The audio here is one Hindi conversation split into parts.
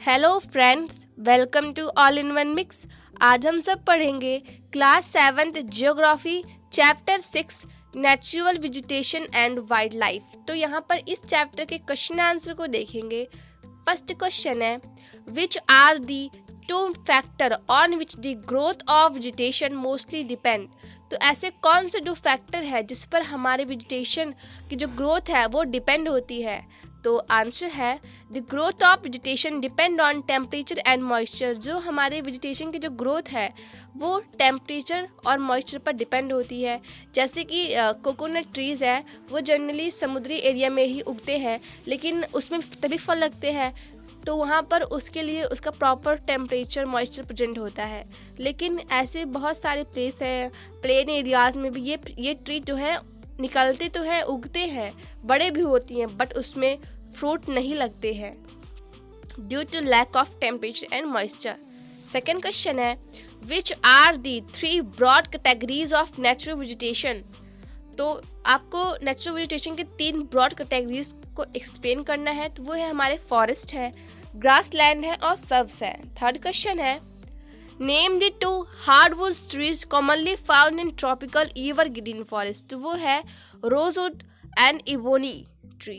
Hello friends, welcome to all in one mix. आज हम सब पढ़ेंगे class 7th geography chapter 6 natural vegetation and wildlife. तो यहाँ पर इस चैप्टर के क्वेश्चन आंसर को देखेंगे। फर्स्ट क्वेश्चन है, which are the two factor on which the growth of vegetation mostly depend. तो ऐसे कौन से दो फैक्टर है जिस पर हमारे वेजिटेशन की जो ग्रोथ है वो डिपेंड होती है। तो आंसर है the growth of vegetation depend on temperature and moisture. जो हमारे वेजिटेशन की जो ग्रोथ है वो टेम्परेचर और मॉइस्चर पर डिपेंड होती है। जैसे कि कोकोनट ट्रीज़ है वो जनरली समुद्री एरिया में ही उगते हैं, लेकिन उसमें तभी फल लगते हैं तो वहाँ पर उसके लिए उसका प्रॉपर टेम्परेचर मॉइस्चर प्रेजेंट होता है। लेकिन ऐसे बहुत सारे प्लेस हैं, प्लेन एरियाज़ में भी ये ट्री जो है निकलते तो है, उगते हैं, बड़े भी होती हैं, बट उसमें फ्रूट नहीं लगते हैं due to lack of temperature and moisture. Second question है, which are the 3 broad categories of natural vegetation. तो आपको नेचुरल वेजिटेशन के 3 ब्रॉड कैटेगरीज को एक्सप्लेन करना है। तो वो है हमारे फॉरेस्ट है, ग्रास लैंड है और सर्ब्स है। थर्ड क्वेश्चन है, name the 2 hardwood trees commonly found in tropical evergreen forest. तो वो है rosewood and ebony tree.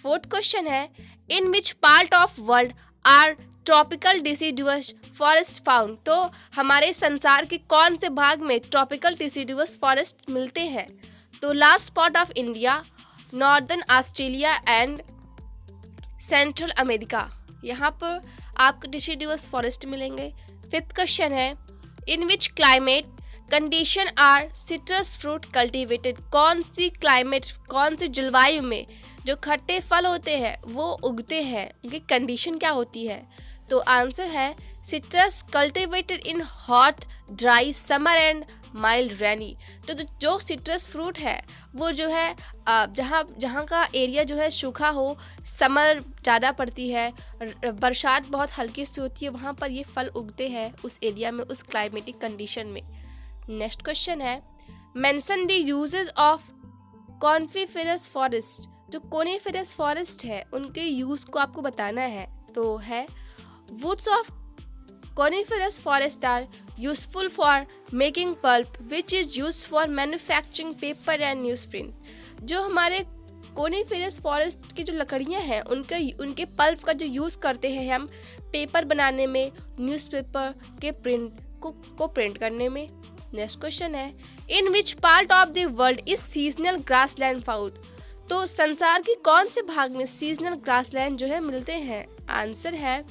Fourth question है, in which part of world are tropical deciduous forest found. तो हमारे संसार के कौन से भाग में ट्रॉपिकल डिसिडुअस फॉरेस्ट मिलते हैं। तो last part of India, northern Australia and central America, यहाँ पर आपको डिसिडुअस फॉरेस्ट मिलेंगे। फिफ्थ क्वेश्चन है, in which climate condition are citrus fruit cultivated. कौन सी क्लाइमेट, कौन सी जलवायु में जो खट्टे फल होते हैं वो उगते हैं, उनकी कंडीशन क्या होती है। तो आंसर है citrus cultivated in hot dry summer and mild rainy. तो जो सिट्रस फ्रूट है वो जो है जहाँ का एरिया जो है सूखा हो, समर ज़्यादा पड़ती है, बरसात बहुत हल्की सी होती है, वहाँ पर ये फल उगते हैं उस एरिया में, उस क्लाइमेटिक कंडीशन में। नेक्स्ट क्वेश्चन है, mention the uses of coniferous forest. जो कॉनिफेरस फॉरेस्ट है उनके यूज़ को आपको बताना है। तो है, woods of coniferous forests are useful for making pulp which is used for manufacturing paper and newsprint। जो हमारे coniferous forest की जो लकड़ियाँ हैं उनके पल्प का जो यूज़ करते हैं हम पेपर बनाने में, न्यूज़पेपर के प्रिंट को प्रिंट करने में। नेक्स्ट क्वेश्चन है, in which part of the world is seasonal grassland found. तो संसार के कौन से भाग में सीजनल ग्रासलैंड जो है मिलते हैं। आंसर है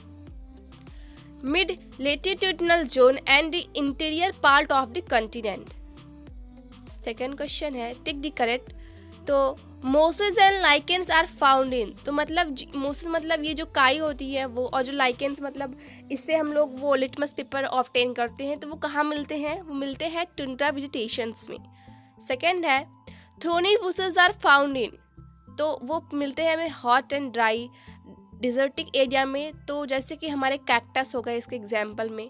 mid latitudinal zone and the interior part of the continent. Second question है, टिक द करेक्ट। तो mosses and lichens are found in. तो मतलब मोसेस मतलब ये जो काई होती है वो, और जो लाइकेंस मतलब इससे हम लोग वो लिटमस पेपर ऑब्टेन करते हैं, तो वो कहाँ मिलते हैं, वो मिलते हैं टुंड्रा वेजिटेशंस में। सेकेंड है, thorny bushes are found in. तो वो मिलते हैं हमें hot and dry desertic area में, तो जैसे कि हमारे कैक्टस हो गए इसके एग्जाम्पल में।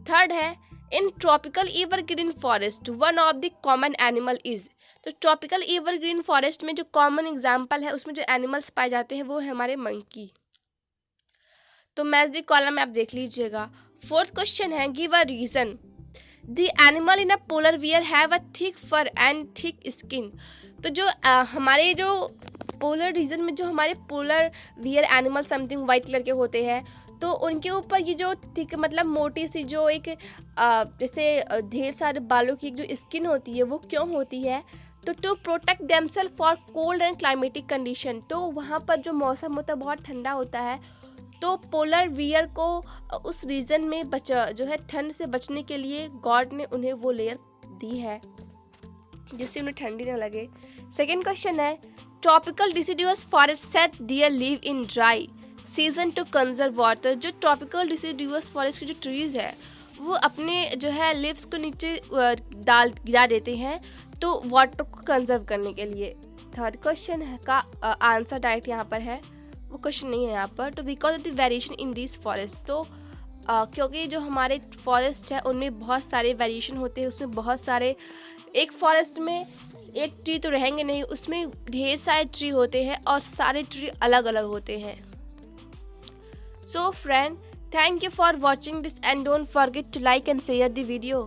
थर्ड है, इन tropical evergreen forest one of the common animal is. तो ट्रॉपिकल एवरग्रीन फॉरेस्ट में जो कॉमन एग्जाम्पल है उसमें जो एनिमल्स पाए जाते हैं वो है हमारे मंकी। तो मैच द कॉलम में आप देख लीजिएगा। फोर्थ क्वेश्चन है, give a reason the animal in a polar area have a thick fur and thick skin. तो जो हमारे जो पोलर रीजन में जो हमारे polar area animal something white colour के होते हैं, तो उनके ऊपर ये जो थिक मतलब मोटी सी जो एक जैसे ढेर सारे बालों की जो स्किन होती है वो क्यों होती है। तो to protect themself for cold and climatic condition. तो वहाँ पर जो मौसम होता है बहुत ठंडा होता है, तो पोलर वियर को उस रीजन में जो है ठंड से बचने के लिए गॉड ने उन्हें वो लेयर दी है जिससे उन्हें ठंडी न लगे। सेकेंड क्वेश्चन है, tropical deciduous forest shed their leave in dry season to conserve water. जो ट्रॉपिकल डिसिडुअस फॉरेस्ट की जो ट्रीज है वो अपने जो है लिव्स को नीचे गिरा देते हैं तो वाटर को कंजर्व करने के लिए। थर्ड क्वेश्चन का आंसर डायरेक्ट यहाँ पर है, वो क्वेश्चन नहीं है यहाँ पर। तो because of the variation in this forest. तो क्योंकि जो हमारे फॉरेस्ट है उनमें बहुत सारे वेरिएशन होते हैं, उसमें बहुत सारे, एक फॉरेस्ट में एक ट्री तो रहेंगे नहीं, उसमें ढेर सारे ट्री होते हैं और सारे ट्री अलग अलग होते हैं। So friend, thank you for watching this and don't forget to like and share the video.